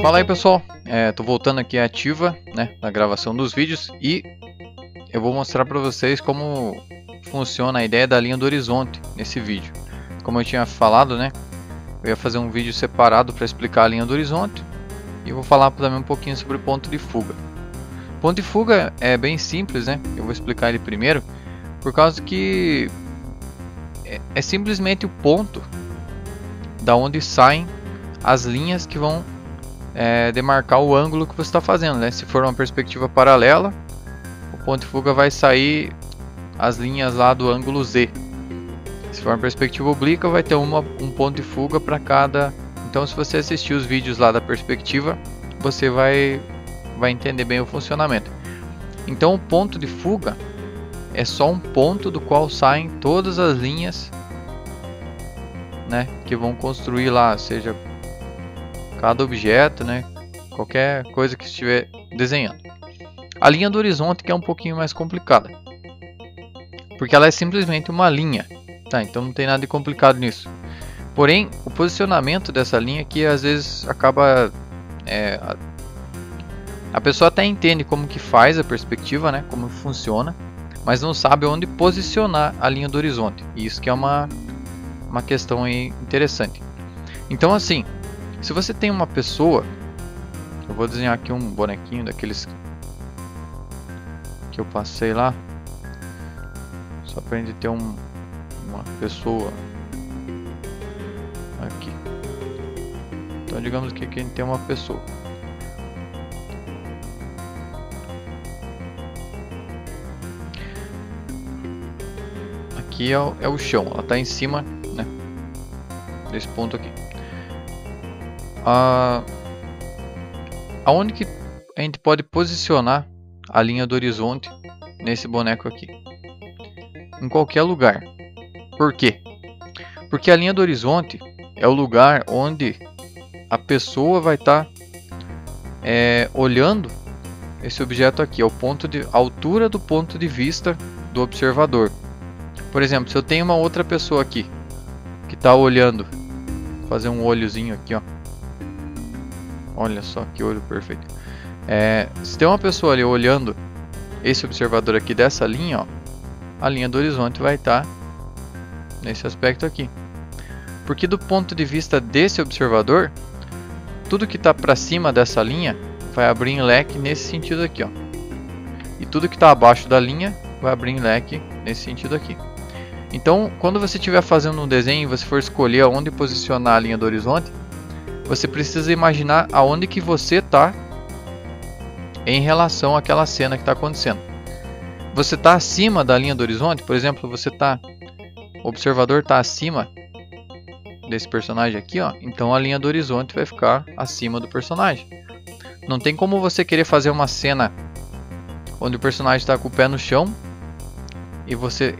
Fala aí, pessoal, tô voltando aqui ativa, né, na gravação dos vídeos, e eu vou mostrar para vocês como funciona a ideia da linha do horizonte nesse vídeo. Como eu tinha falado, né, eu ia fazer um vídeo separado para explicar a linha do horizonte, e eu vou falar também um pouquinho sobre ponto de fuga. Ponto de fuga é bem simples, né, eu vou explicar ele primeiro, por causa que é simplesmente o ponto da onde saem as linhas que vão demarcar o ângulo que você está fazendo, né? Se for uma perspectiva paralela, o ponto de fuga vai sair as linhas lá do ângulo Z. Se for uma perspectiva oblíqua, vai ter um ponto de fuga para cada. Então, se você assistir os vídeos lá da perspectiva, você vai entender bem o funcionamento. Então, o ponto de fuga é só um ponto do qual saem todas as linhas, né, que vão construir lá, seja cada objeto, né, qualquer coisa que estiver desenhando. A linha do horizonte que é um pouquinho mais complicada, porque ela é simplesmente uma linha, tá? Então não tem nada de complicado nisso. Porém, o posicionamento dessa linha que às vezes acaba a pessoa até entende como que faz a perspectiva, né, como funciona, mas não sabe onde posicionar a linha do horizonte. E isso que é uma questão aí interessante. Então, assim, se você tem uma pessoa, eu vou desenhar aqui um bonequinho daqueles que eu passei lá, só para a gente ter uma pessoa aqui. Então, digamos que aqui a gente tem uma pessoa. Aqui é o chão, ela está em cima, né, desse ponto aqui. Aonde que a gente pode posicionar a linha do horizonte nesse boneco aqui? Em qualquer lugar. Por quê? Porque a linha do horizonte é o lugar onde a pessoa vai estar olhando esse objeto aqui, é o ponto de altura do ponto de vista do observador. Por exemplo, se eu tenho uma outra pessoa aqui que está olhando, vou fazer um olhozinho aqui, ó. Olha só que olho perfeito. Se tem uma pessoa ali olhando esse observador aqui dessa linha, ó, a linha do horizonte vai estar nesse aspecto aqui. Porque do ponto de vista desse observador, tudo que está para cima dessa linha vai abrir em leque nesse sentido aqui, ó. E tudo que está abaixo da linha vai abrir em leque nesse sentido aqui. Então, quando você estiver fazendo um desenho e você for escolher aonde posicionar a linha do horizonte, você precisa imaginar aonde que você está em relação àquela cena que está acontecendo. Você está acima da linha do horizonte, por exemplo, o observador está acima desse personagem aqui, ó, então a linha do horizonte vai ficar acima do personagem. Não tem como você querer fazer uma cena onde o personagem está com o pé no chão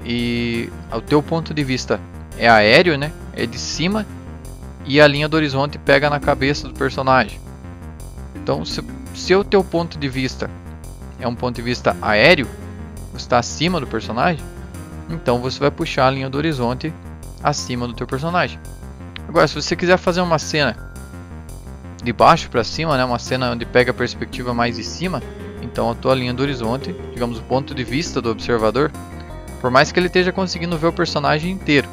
e o teu ponto de vista é aéreo, né? É de cima, e a linha do horizonte pega na cabeça do personagem. Então, se o teu ponto de vista é um ponto de vista aéreo, você está acima do personagem, então você vai puxar a linha do horizonte acima do teu personagem. Agora, se você quiser fazer uma cena de baixo para cima, né, uma cena onde pega a perspectiva mais de cima, então a tua linha do horizonte, digamos o ponto de vista do observador, por mais que ele esteja conseguindo ver o personagem inteiro,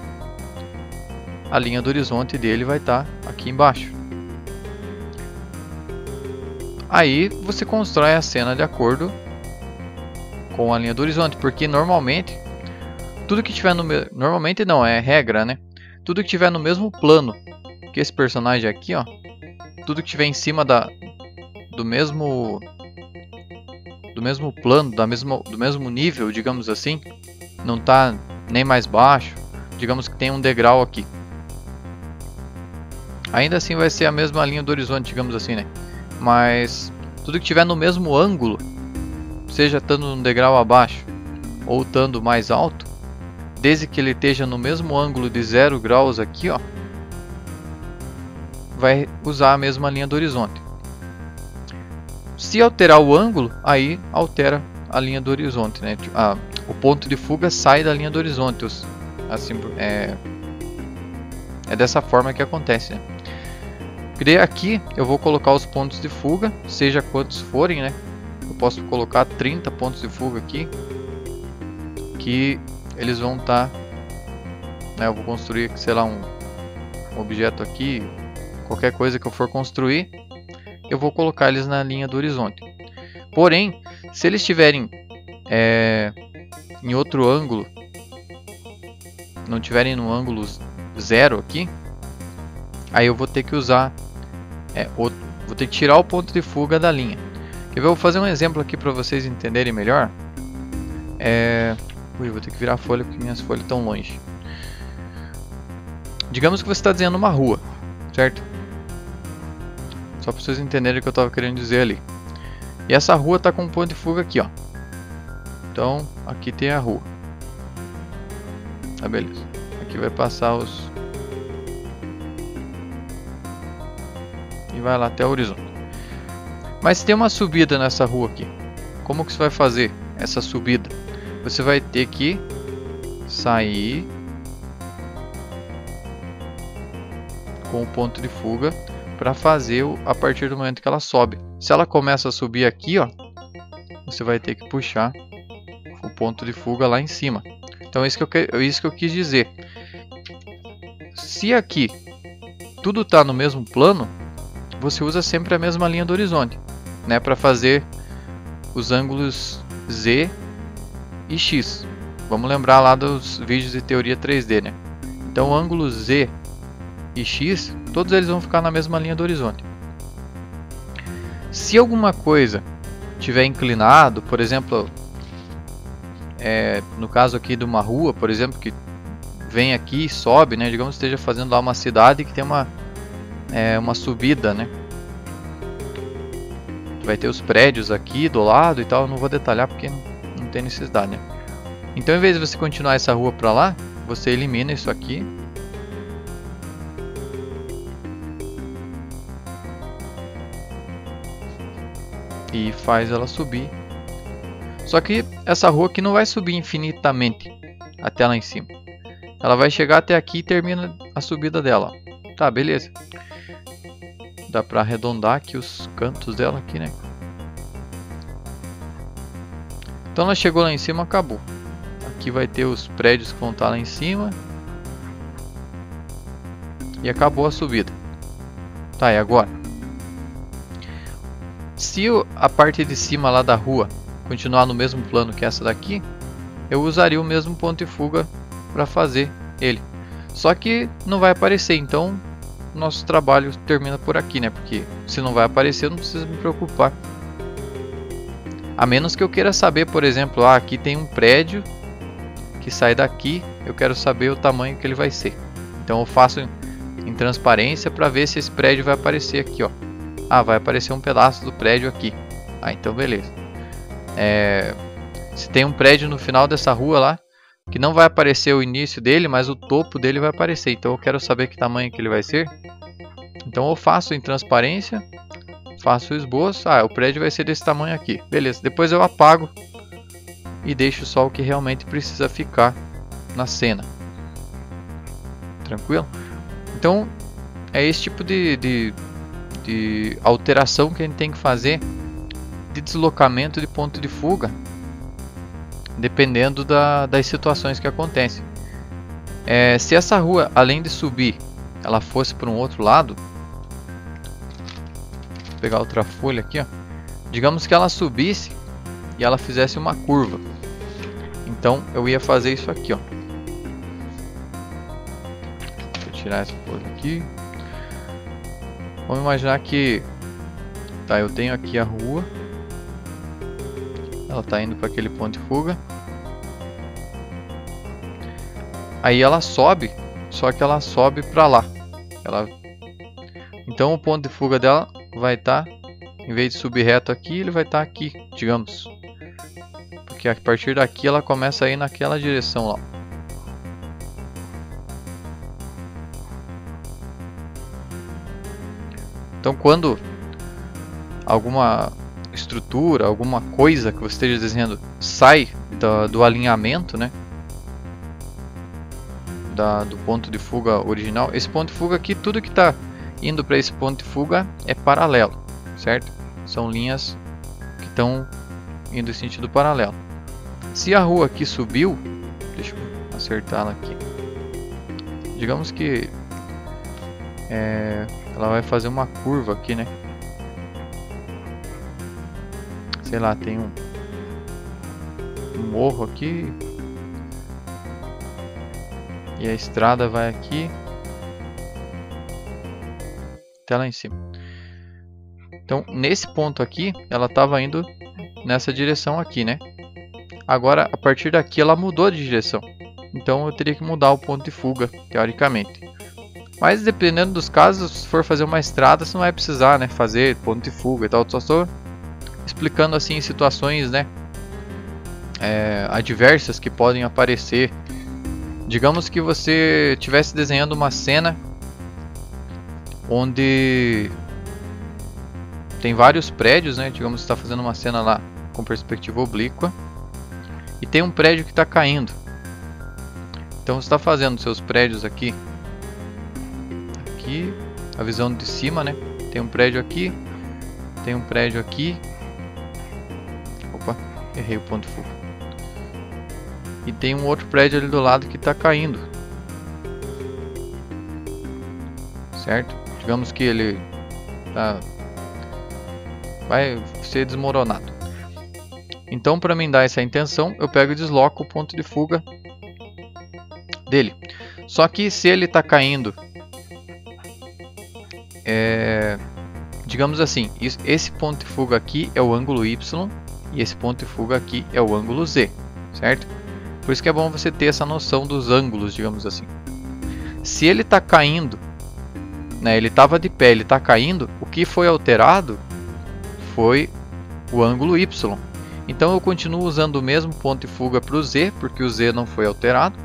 a linha do horizonte dele vai estar aqui embaixo. Aí você constrói a cena de acordo com a linha do horizonte, porque normalmente tudo que tiver normalmente não é regra, né? Tudo que tiver no mesmo plano que esse personagem aqui, ó, tudo que tiver em cima do mesmo plano, do mesmo nível, digamos assim, não está nem mais baixo, digamos que tem um degrau aqui. Ainda assim vai ser a mesma linha do horizonte, digamos assim, né? Mas tudo que tiver no mesmo ângulo, seja estando um degrau abaixo ou estando mais alto, desde que ele esteja no mesmo ângulo de 0 graus aqui, ó, vai usar a mesma linha do horizonte. Se alterar o ângulo, aí altera a linha do horizonte, né? O ponto de fuga sai da linha do horizonte. Assim, é dessa forma que acontece, né? E daí aqui eu vou colocar os pontos de fuga, seja quantos forem, né? Eu posso colocar 30 pontos de fuga aqui, que eles vão estar, né, eu vou construir, sei lá, um objeto aqui, qualquer coisa que eu for construir, eu vou colocar eles na linha do horizonte. Porém, se eles estiverem em outro ângulo, não estiverem no ângulo 0 aqui, aí eu vou ter que usar, vou ter que tirar o ponto de fuga da linha. Eu vou fazer um exemplo aqui para vocês entenderem melhor. Vou ter que virar a folha porque minhas folhas estão longe. Digamos que você está desenhando uma rua, certo? Só para vocês entenderem o que eu estava querendo dizer ali. E essa rua está com um ponto de fuga aqui, ó. Então, aqui tem a rua. Tá, beleza. Aqui vai passar os... E vai lá até o horizonte. Mas tem uma subida nessa rua aqui. Como que você vai fazer essa subida? Você vai ter que sair com o ponto de fuga para fazer a partir do momento que ela sobe. Se ela começa a subir aqui, ó, você vai ter que puxar o ponto de fuga lá em cima. Então é isso que eu quis dizer. Se aqui tudo está no mesmo plano, você usa sempre a mesma linha do horizonte, né, para fazer os ângulos Z e X. Vamos lembrar lá dos vídeos de teoria 3D, né? Então, ângulos Z e X, todos eles vão ficar na mesma linha do horizonte. Se alguma coisa tiver inclinado, por exemplo, no caso aqui de uma rua, por exemplo, que vem aqui e sobe, né? Digamos que esteja fazendo lá uma cidade que tem uma subida, né? Vai ter os prédios aqui do lado e tal. Eu não vou detalhar porque não tem necessidade, né? Então, em vez de você continuar essa rua para lá, você elimina isso aqui. E faz ela subir. Só que essa rua aqui não vai subir infinitamente até lá em cima. Ela vai chegar até aqui e termina a subida dela. Tá, beleza. Dá pra arredondar aqui os cantos dela aqui, né? Então ela chegou lá em cima, acabou. Aqui vai ter os prédios que vão estar lá em cima. E acabou a subida. Tá, e agora? Se a parte de cima lá da rua continuar no mesmo plano que essa daqui, eu usaria o mesmo ponto de fuga para fazer ele. Só que não vai aparecer, então nosso trabalho termina por aqui, né? Porque se não vai aparecer, eu não preciso me preocupar. A menos que eu queira saber, por exemplo, aqui tem um prédio que sai daqui, eu quero saber o tamanho que ele vai ser. Então eu faço em transparência para ver se esse prédio vai aparecer aqui, ó. Vai aparecer um pedaço do prédio aqui. Então beleza. Se tem um prédio no final dessa rua lá, que não vai aparecer o início dele, mas o topo dele vai aparecer. Então eu quero saber que tamanho que ele vai ser. Então eu faço em transparência, faço o esboço. O prédio vai ser desse tamanho aqui. Beleza. Depois eu apago e deixo só o que realmente precisa ficar na cena. Tranquilo? Então é esse tipo de alteração que a gente tem que fazer de deslocamento de ponto de fuga, dependendo das situações que acontecem. Se essa rua, além de subir, ela fosse para um outro lado, vou pegar outra folha aqui, ó. Digamos que ela subisse e ela fizesse uma curva, então eu ia fazer isso aqui, ó. Vou tirar essa folha aqui. Vamos imaginar que eu tenho aqui a rua, ela está indo para aquele ponto de fuga. Aí ela sobe, só que ela sobe para lá. Então o ponto de fuga dela vai estar, em vez de subir reto aqui, ele vai estar aqui, digamos. Porque a partir daqui ela começa a ir naquela direção lá. Então quando alguma estrutura, alguma coisa que você esteja desenhando sai do alinhamento, né, do ponto de fuga original, esse ponto de fuga aqui, tudo que indo para esse ponto de fuga é paralelo, certo? São linhas que estão indo em sentido paralelo. Se a rua aqui subiu, deixa eu acertá-la aqui. Digamos que ela vai fazer uma curva aqui, né? Sei lá, tem um morro aqui e a estrada vai aqui até lá em cima. Então, nesse ponto aqui, ela estava indo nessa direção aqui, né? Agora, a partir daqui, ela mudou de direção. Então, eu teria que mudar o ponto de fuga, teoricamente. Mas, dependendo dos casos, se for fazer uma estrada, você não vai precisar, né, fazer ponto de fuga e tal. Só estou explicando assim situações, né, adversas que podem aparecer. Digamos que você estivesse desenhando uma cena onde tem vários prédios, né? Digamos que está fazendo uma cena lá com perspectiva oblíqua e tem um prédio que está caindo. Então você está fazendo seus prédios aqui, a visão de cima, né? Tem um prédio aqui, tem um prédio aqui. Opa, errei o ponto de fuga. E tem um outro prédio ali do lado que está caindo, certo? Digamos que ele vai ser desmoronado. Então, para mim dar essa intenção, eu pego e desloco o ponto de fuga dele. Só que se ele está caindo, digamos assim, esse ponto de fuga aqui é o ângulo Y e esse ponto de fuga aqui é o ângulo Z, certo? Por isso que é bom você ter essa noção dos ângulos, digamos assim. Se ele está caindo, né, ele estava de pé, ele está caindo, o que foi alterado foi o ângulo Y. Então eu continuo usando o mesmo ponto de fuga para o Z, porque o Z não foi alterado.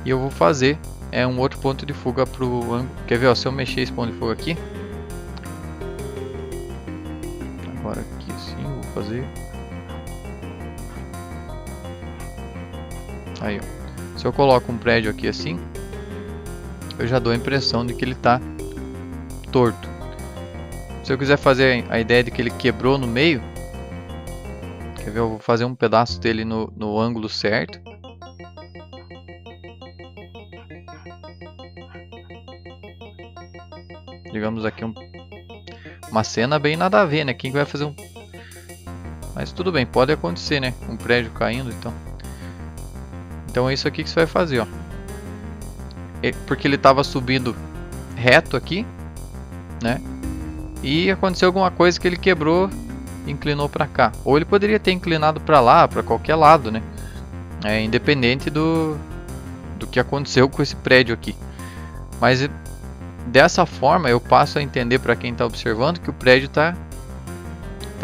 E eu vou fazer um outro ponto de fuga para o ângulo. Quer ver? Ó, se eu mexer esse ponto de fuga aqui. Agora aqui sim, eu vou fazer. Aí, ó. Se eu coloco um prédio aqui assim, eu já dou a impressão de que ele está torto. Se eu quiser fazer a ideia de que ele quebrou no meio, quer ver? Eu vou fazer um pedaço dele no ângulo certo. Digamos aqui uma cena bem nada a ver, né? Quem vai fazer um... Mas tudo bem, pode acontecer, né? Um prédio caindo, então. Então é isso aqui que você vai fazer, ó. Porque ele estava subindo reto aqui, né? E aconteceu alguma coisa que ele quebrou e inclinou para cá. Ou ele poderia ter inclinado para lá, para qualquer lado, né? Independente do que aconteceu com esse prédio aqui. Mas dessa forma eu passo a entender para quem está observando que o prédio tá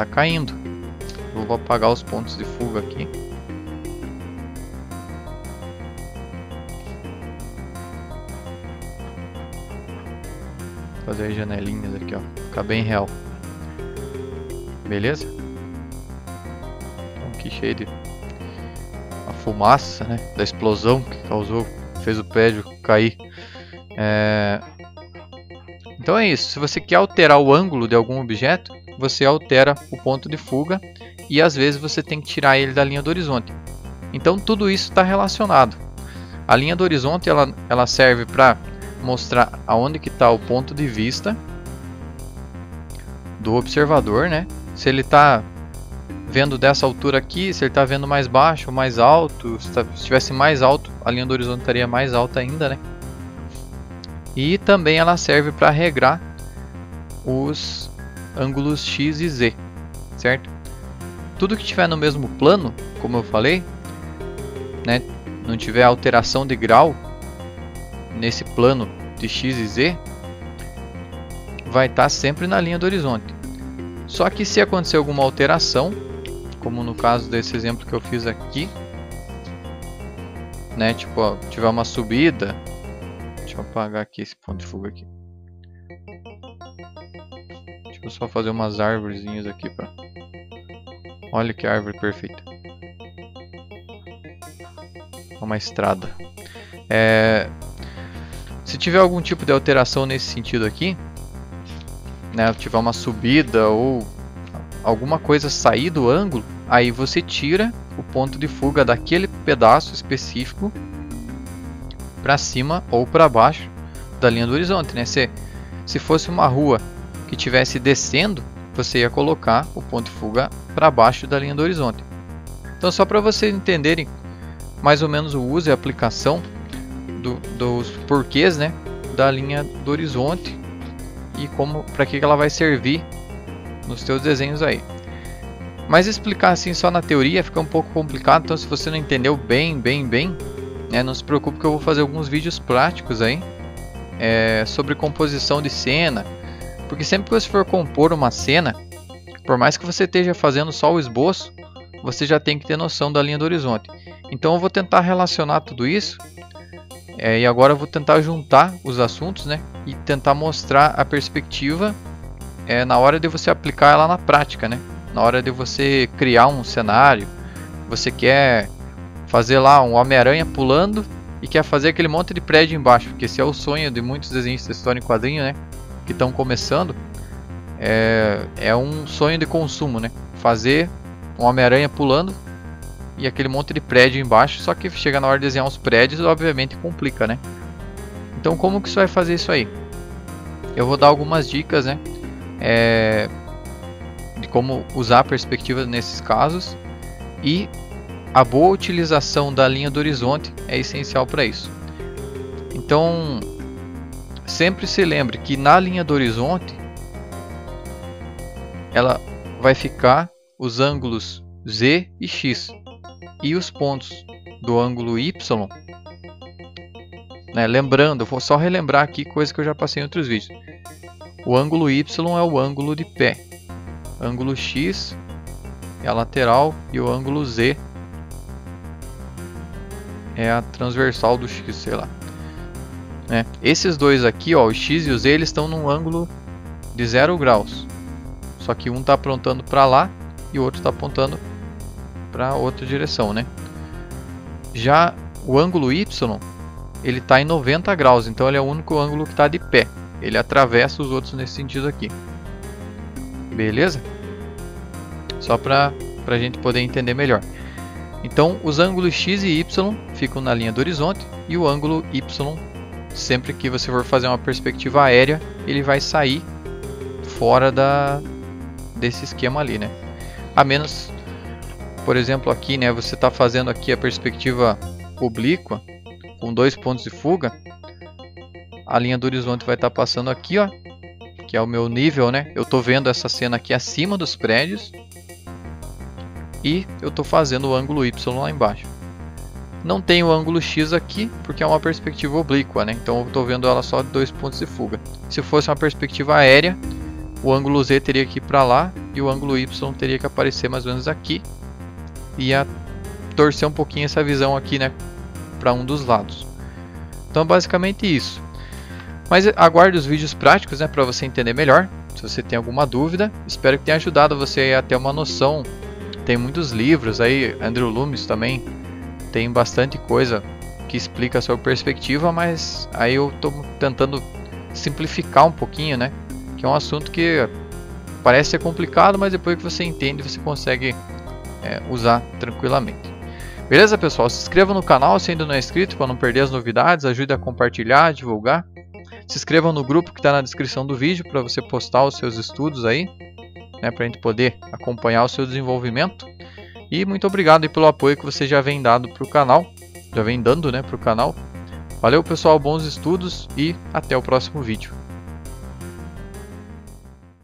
caindo. Vou apagar os pontos de fuga aqui. Fazer as janelinhas aqui, ó, ficar bem real. Beleza? Então aqui cheio de a fumaça, né, da explosão que causou, fez o prédio cair. Então é isso. Se você quer alterar o ângulo de algum objeto, você altera o ponto de fuga e às vezes você tem que tirar ele da linha do horizonte. Então tudo isso está relacionado. A linha do horizonte ela serve para mostrar aonde que está o ponto de vista do observador, né? Se ele está vendo dessa altura aqui, se ele está vendo mais baixo ou mais alto. Se estivesse mais alto, a linha do horizonte estaria mais alta ainda, né? E também ela serve para regrar os ângulos X e Z, certo? Tudo que estiver no mesmo plano, como eu falei, né, não tiver alteração de grau nesse plano de X e Z, vai estar sempre na linha do horizonte. Só que se acontecer alguma alteração, como no caso desse exemplo que eu fiz aqui, né, tipo, ó, tiver uma subida, deixa eu apagar aqui esse ponto de fuga aqui. Deixa eu só fazer umas árvorezinhas aqui para... Olha que árvore perfeita. Uma estrada. Se tiver algum tipo de alteração nesse sentido aqui, né, tiver uma subida ou alguma coisa sair do ângulo, aí você tira o ponto de fuga daquele pedaço específico para cima ou para baixo da linha do horizonte, né? Se fosse uma rua que estivesse descendo, você ia colocar o ponto de fuga para baixo da linha do horizonte. Então, só para vocês entenderem mais ou menos o uso e a aplicação dos porquês, né, da linha do horizonte e para que ela vai servir nos teus desenhos aí. Mas explicar assim só na teoria fica um pouco complicado, então se você não entendeu bem, né, não se preocupe que eu vou fazer alguns vídeos práticos aí sobre composição de cena, porque sempre que você for compor uma cena, por mais que você esteja fazendo só o esboço, você já tem que ter noção da linha do horizonte. Então eu vou tentar relacionar tudo isso e agora eu vou tentar juntar os assuntos, né, e tentar mostrar a perspectiva na hora de você aplicar ela na prática, né? Na hora de você criar um cenário, você quer fazer lá um Homem-Aranha pulando e quer fazer aquele monte de prédio embaixo, porque esse é o sonho de muitos desenhistas de história em quadrinho, né, que estão começando. É um sonho de consumo, né? Fazer um Homem-Aranha pulando e aquele monte de prédio embaixo, só que chega na hora de desenhar os prédios, obviamente complica, né? Então como que você vai fazer isso aí? Eu vou dar algumas dicas, né? De como usar a perspectiva nesses casos, e a boa utilização da linha do horizonte é essencial para isso. Então sempre se lembre que na linha do horizonte ela vai ficar os ângulos Z e X e os pontos do ângulo Y, né? Lembrando, eu vou só relembrar aqui coisa que eu já passei em outros vídeos. O ângulo Y é o ângulo de pé, ângulo X é a lateral e o ângulo Z é a transversal do X, sei lá, né? Esses dois aqui, ó, o X e o Z, eles estão num ângulo de 0 graus, só que um está apontando para lá e o outro está apontando para outra direção, né? Já o ângulo Y, ele está em 90 graus, então ele é o único ângulo que está de pé. Ele atravessa os outros nesse sentido aqui. Beleza? Só para a gente poder entender melhor. Então, os ângulos X e Y ficam na linha do horizonte, e o ângulo Y, sempre que você for fazer uma perspectiva aérea, ele vai sair fora desse esquema ali, né? A menos, por exemplo, aqui, né, você está fazendo aqui a perspectiva oblíqua com 2 pontos de fuga, a linha do horizonte vai estar passando aqui, ó, que é o meu nível, né? Eu estou vendo essa cena aqui acima dos prédios e eu estou fazendo o ângulo Y lá embaixo. Não tem o ângulo X aqui porque é uma perspectiva oblíqua, né? Então eu estou vendo ela só de 2 pontos de fuga. Se fosse uma perspectiva aérea, o ângulo Z teria que ir para lá e o ângulo Y teria que aparecer mais ou menos aqui, e ia torcer um pouquinho essa visão aqui, né, para um dos lados. Então basicamente isso. Mas aguarde os vídeos práticos, né, para você entender melhor. Se você tem alguma dúvida, espero que tenha ajudado você a ter uma noção. Tem muitos livros aí, Andrew Loomis também tem bastante coisa que explica a sua perspectiva, mas aí eu estou tentando simplificar um pouquinho, né, que é um assunto que parece ser complicado, mas depois que você entende, você consegue usar tranquilamente. Beleza, pessoal? Se inscreva no canal se ainda não é inscrito para não perder as novidades, ajude a compartilhar, divulgar. Se inscreva no grupo que está na descrição do vídeo para você postar os seus estudos aí, né, para a gente poder acompanhar o seu desenvolvimento. E muito obrigado aí pelo apoio que você já vem dando para o canal, né, para o canal. Valeu, pessoal, bons estudos e até o próximo vídeo.